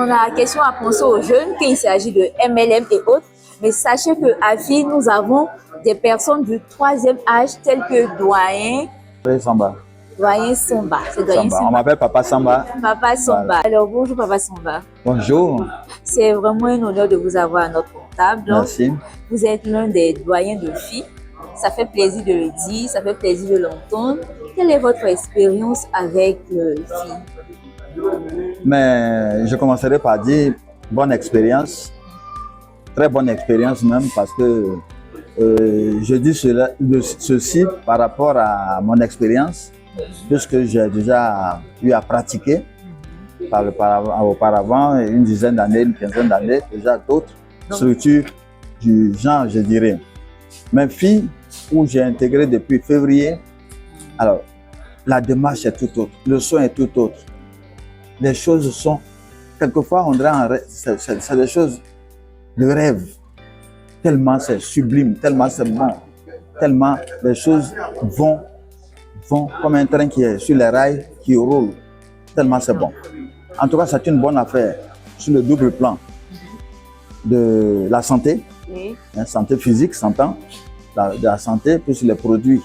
on a question à penser aux jeunes qu'il s'agit de MLM et autres. Mais sachez qu'à FI, nous avons des personnes du troisième âge telles que Doyen. Samba. Doyen Samba. C'est Doyen Samba. Samba. On m'appelle Papa Samba. Papa Samba. Voilà. Alors bonjour Papa Samba. Bonjour. C'est vraiment un honneur de vous avoir à notre table. Merci. Vous êtes l'un des doyens de FI. Ça fait plaisir de le dire, ça fait plaisir de l'entendre. Quelle est votre expérience avec FI? Mais je commencerai par dire bonne expérience. Très bonne expérience même parce que je dis ceci par rapport à mon expérience puisque j'ai déjà eu à pratiquer auparavant une dizaine d'années, une quinzaine d'années, déjà d'autres structures du genre, je dirais. Mes filles, où j'ai intégré depuis février, alors la démarche est tout autre, le soin est tout autre. Les choses sont, quelquefois on dirait, c'est des choses de rêve, tellement c'est sublime, tellement c'est bon, tellement les choses vont comme un train qui est sur les rails, qui roule, tellement c'est bon. En tout cas, c'est une bonne affaire sur le double plan de la santé, santé physique, s'entend, de la santé, plus les produits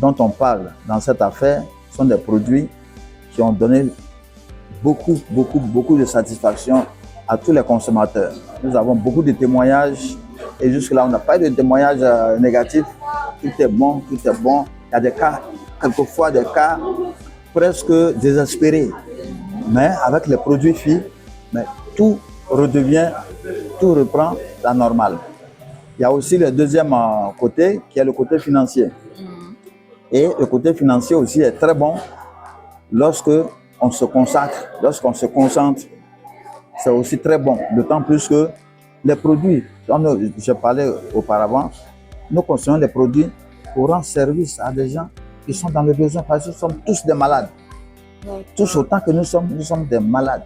dont on parle dans cette affaire sont des produits qui ont donné beaucoup de satisfaction à tous les consommateurs. Nous avons beaucoup de témoignages et jusque-là, on n'a pas eu de témoignages négatifs. Tout est bon, tout est bon. Il y a des cas, quelquefois des cas presque désespérés. Mais avec les produits FI, mais tout reprend la normale. Il y a aussi le deuxième côté qui est le côté financier. Et le côté financier aussi est très bon lorsque on se consacre, lorsqu'on se concentre. C'est aussi très bon, d'autant plus que les produits, comme je parlais auparavant, nous consommons les produits pour rendre service à des gens qui sont dans le besoin parce que nous sommes tous des malades. Tous autant que nous sommes des malades.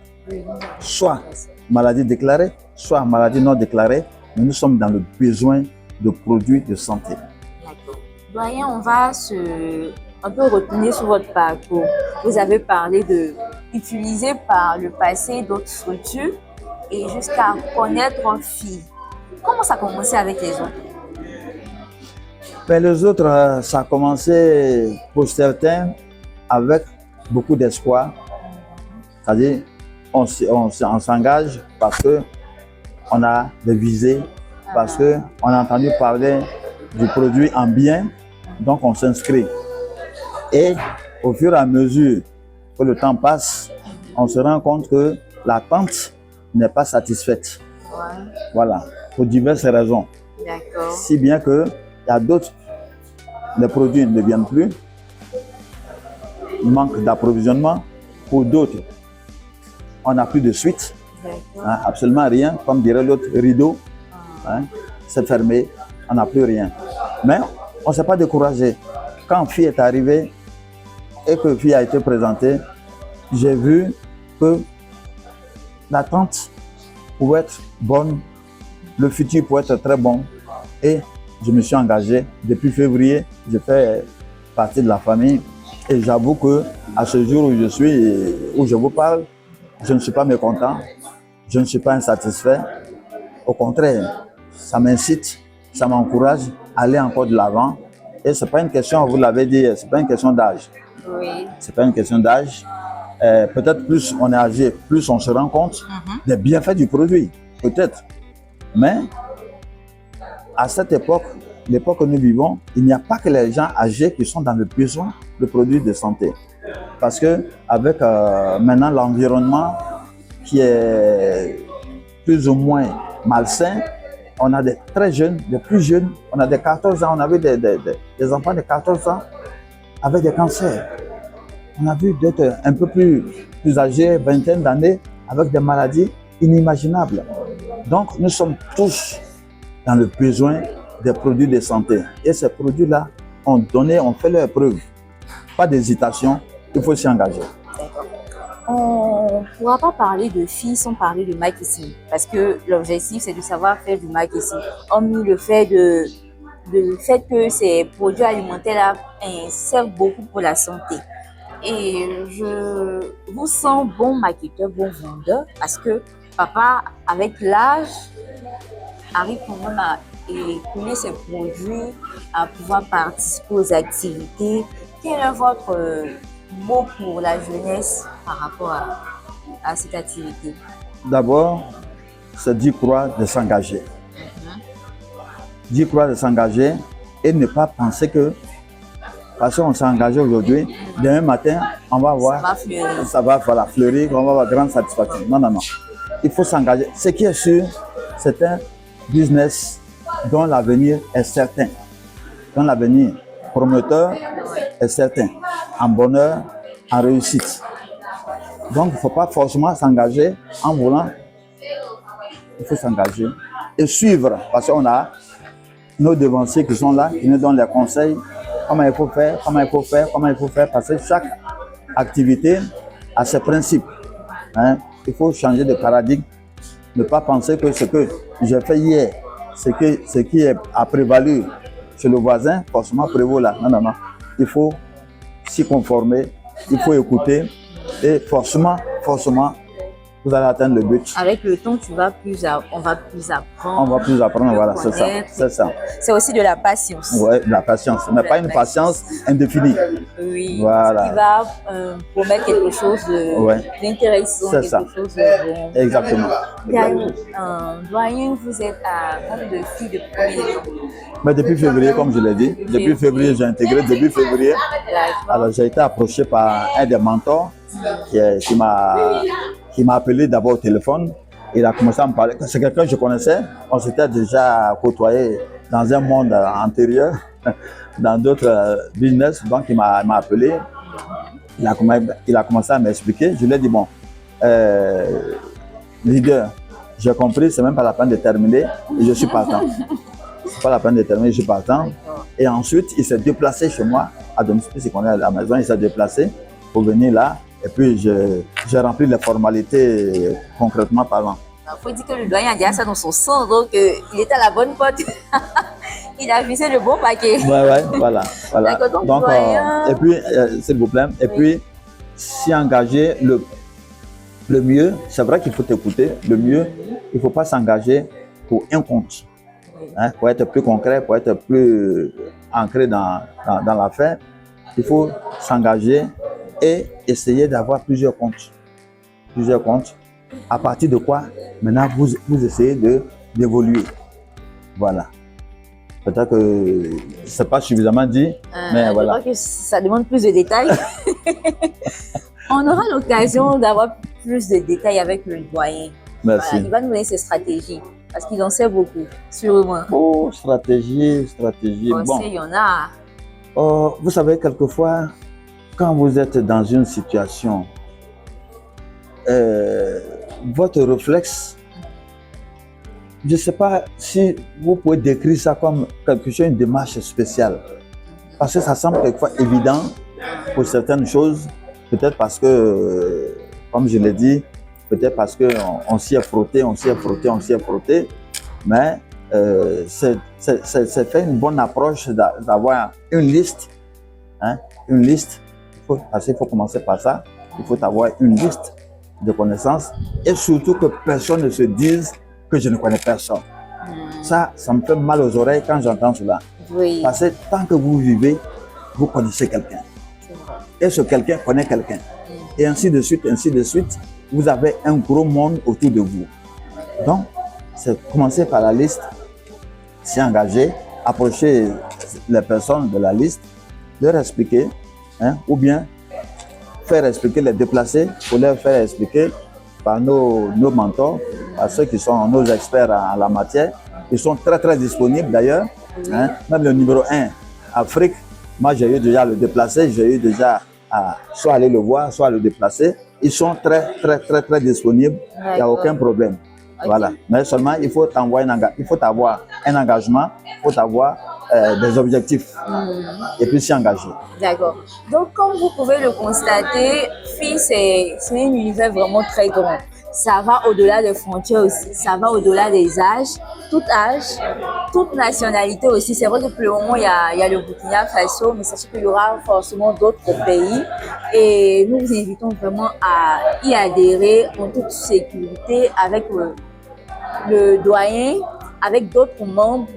Soit maladie déclarée, soit maladie non déclarée, mais nous sommes dans le besoin de produits de santé. D'accord. Doyen, on va un peu retourner sur votre parcours. Vous avez parlé d'utiliser par le passé d'autres structures et jusqu'à connaître FI. Comment ça a commencé avec les autres? Mais les autres, ça a commencé pour certains avec beaucoup d'espoir. C'est-à-dire, on s'engage parce qu'on a des visées, parce qu'on a entendu parler du produit en bien, donc on s'inscrit. Et au fur et à mesure que le temps passe, on se rend compte que l'attente n'est pas satisfaite. Voilà, pour diverses raisons. Si bien qu'il y a d'autres, les produits ne viennent plus, manque d'approvisionnement. Pour d'autres, on n'a plus de suite, absolument rien, comme dirait l'autre, rideau, c'est fermé, on n'a plus rien. Mais on ne s'est pas découragé. Quand FI est arrivé et que FI a été présenté, j'ai vu que l'attente pouvait être bonne, le futur pouvait être très bon et je me suis engagé. Depuis février, je fais partie de la famille et j'avoue que à ce jour où je suis, où je vous parle, je ne suis pas mécontent, je ne suis pas insatisfait. Au contraire, ça m'incite, ça m'encourage à aller encore de l'avant. Et ce n'est pas une question, vous l'avez dit, ce n'est pas une question d'âge. Oui. Ce n'est pas une question d'âge. Peut-être plus on est âgé, plus on se rend compte des bienfaits du produit. Peut-être. Mais à cette époque, l'époque que nous vivons, il n'y a pas que les gens âgés qui sont dans le besoin de produits de santé. Parce que avec maintenant l'environnement qui est plus ou moins malsain, on a des très jeunes, des plus jeunes, on a des 14 ans, on a vu des enfants de 14 ans avec des cancers. On a vu d'autres un peu plus âgés, vingtaine d'années, avec des maladies inimaginables. Donc nous sommes tous dans le besoin des produits de santé. Et ces produits-là ont fait leur preuve. Pas d'hésitation, il faut s'y engager. On ne pourra pas parler de FI sans parler de marketing, parce que l'objectif c'est de savoir faire du marketing. Hormis le fait que ces produits alimentaires servent beaucoup pour la santé. Et je vous sens bon marketeur, bon vendeur, parce que papa, avec l'âge, arrive quand même à écouler ses produits, à pouvoir participer aux activités. Quel est votre mot pour la jeunesse par rapport à cette activité? D'abord, c'est d'y croire, de s'engager. D'y croire, de s'engager et ne pas penser que parce qu'on s'est engagé aujourd'hui, demain matin, on va voir, ça va voilà, fleurir, on va avoir grande satisfaction. Non, non, non. Il faut s'engager. Ce qui est sûr, c'est un business dont l'avenir est certain, dont l'avenir prometteur est certain, en bonheur, en réussite. Donc, il ne faut pas forcément s'engager en voulant. Il faut s'engager et suivre, parce qu'on a nos devanciers qui sont là, qui nous donnent les conseils, comment il faut faire, comment il faut faire, comment il faut faire, parce que chaque activité a ses principes. Hein? Il faut changer de paradigme, ne pas penser que ce que j'ai fait hier, ce qui a prévalu chez le voisin, forcément prévaut là. Non, non, non. Il faut s'y conformer, il faut écouter et forcément, vous allez atteindre le but. Avec le temps, on va plus apprendre. On va plus apprendre, voilà, c'est ça. C'est ça. C'est aussi de la patience. Oui, de la patience, mais pas une patience indéfinie. Oui, voilà. Qui va promettre quelque chose d'intéressant, quelque chose de bon. Exactement. Doyen, vous êtes à nombre de filles de combien de temps? Mais depuis février, comme je l'ai dit, depuis février, j'ai intégré, début février. Alors, j'ai été approché par un des mentors qui m'a appelé d'abord au téléphone. Il a commencé à me parler. C'est quelqu'un que je connaissais. On s'était déjà côtoyé dans un monde antérieur, dans d'autres business. Donc, il m'a appelé. Il a commencé à m'expliquer. Je lui ai dit, bon, leader, j'ai compris, c'est même pas la peine de terminer. Et je suis partant. C'est pas la peine de terminer, je suis partant. Et ensuite, il s'est déplacé chez moi, à domicile, c'est qu'on est à la maison. Il s'est déplacé pour venir là. Et puis, j'ai rempli les formalités concrètement parlant. Il faut dire que le doyen a déjà ça dans son sang, donc il était à la bonne porte. Il a visé le bon paquet. Oui, voilà. Donc doyen... et puis, s'il vous plaît, et puis, s'y engager, le mieux, c'est vrai qu'il faut t'écouter, le mieux, il ne faut pas s'engager pour un compte. Hein, pour être plus concret, pour être plus ancré dans l'affaire, il faut s'engager et essayer d'avoir plusieurs comptes. Plusieurs comptes. À partir de quoi, maintenant, vous essayez d'évoluer. Voilà. Peut-être que ce n'est pas suffisamment dit, mais voilà. Je crois que ça demande plus de détails. On aura l'occasion d'avoir plus de détails avec le doyen. Merci. Voilà, il va nous donner ses stratégies, parce qu'il en sait beaucoup, sûrement. Oh, stratégie. Bon. Il y en a. Vous savez, quelquefois, quand vous êtes dans une situation, votre réflexe, je ne sais pas si vous pouvez décrire ça comme quelque chose, une démarche spéciale. Parce que ça semble quelquefois évident pour certaines choses, peut-être parce que, comme je l'ai dit, peut-être parce qu'on s'y est frotté, mais c'est fait une bonne approche d'avoir une liste, hein, une liste. Parce qu'il faut commencer par ça, il faut avoir une liste de connaissances et surtout que personne ne se dise que je ne connais personne. Ça me fait mal aux oreilles quand j'entends cela. Oui. Parce que tant que vous vivez, vous connaissez quelqu'un. Et ce quelqu'un connaît quelqu'un. Et ainsi de suite, vous avez un gros monde autour de vous. Donc, c'est commencer par la liste, s'y engager, approcher les personnes de la liste, leur expliquer, hein, ou bien faire expliquer les déplacés, pour leur faire expliquer par nos mentors, par ceux qui sont nos experts en la matière. Ils sont très très disponibles d'ailleurs. Hein. Même le numéro 1, Afrique, moi j'ai eu déjà à le déplacer, j'ai eu déjà à soit aller le voir, soit à le déplacer. Ils sont très très très très disponibles, il n'y a aucun problème. Okay. Voilà. Mais seulement il faut avoir un engagement, il faut avoir des objectifs et puis s'y engager. D'accord. Donc comme vous pouvez le constater, FI c'est un univers vraiment très grand. ça va au-delà des frontières aussi, ça va au-delà des âges, toute nationalité aussi. C'est vrai que pour le moment, il y a le Burkina Faso, mais sachez qu'il y aura forcément d'autres pays. Et nous vous invitons vraiment à y adhérer en toute sécurité avec le doyen, avec d'autres membres.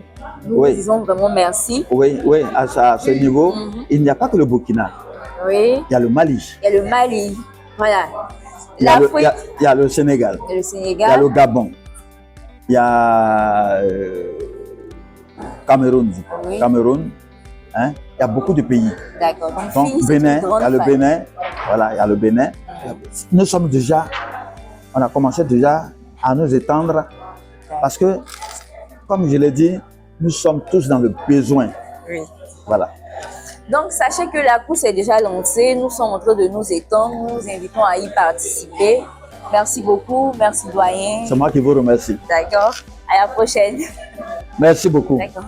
Nous vous disons vraiment merci. Oui, oui, à ce niveau, il n'y a pas que le Burkina. Oui. Il y a le Mali. Il y a le Mali. Voilà. Il y a le Sénégal. Le Sénégal. Il y a le Gabon. Il y a Cameroun. Oui. Cameroun. Hein? Il y a beaucoup de pays. D'accord. Donc, Bénin, il y a le Bénin. Voilà, il y a le Bénin. Nous sommes déjà, on a commencé déjà à nous étendre parce que, comme je l'ai dit, nous sommes tous dans le besoin. Oui. Voilà. Donc, sachez que la course est déjà lancée. Nous sommes en train de nous étendre. Nous vous invitons à y participer. Merci beaucoup. Merci, doyen. C'est moi qui vous remercie. D'accord. À la prochaine. Merci beaucoup. D'accord.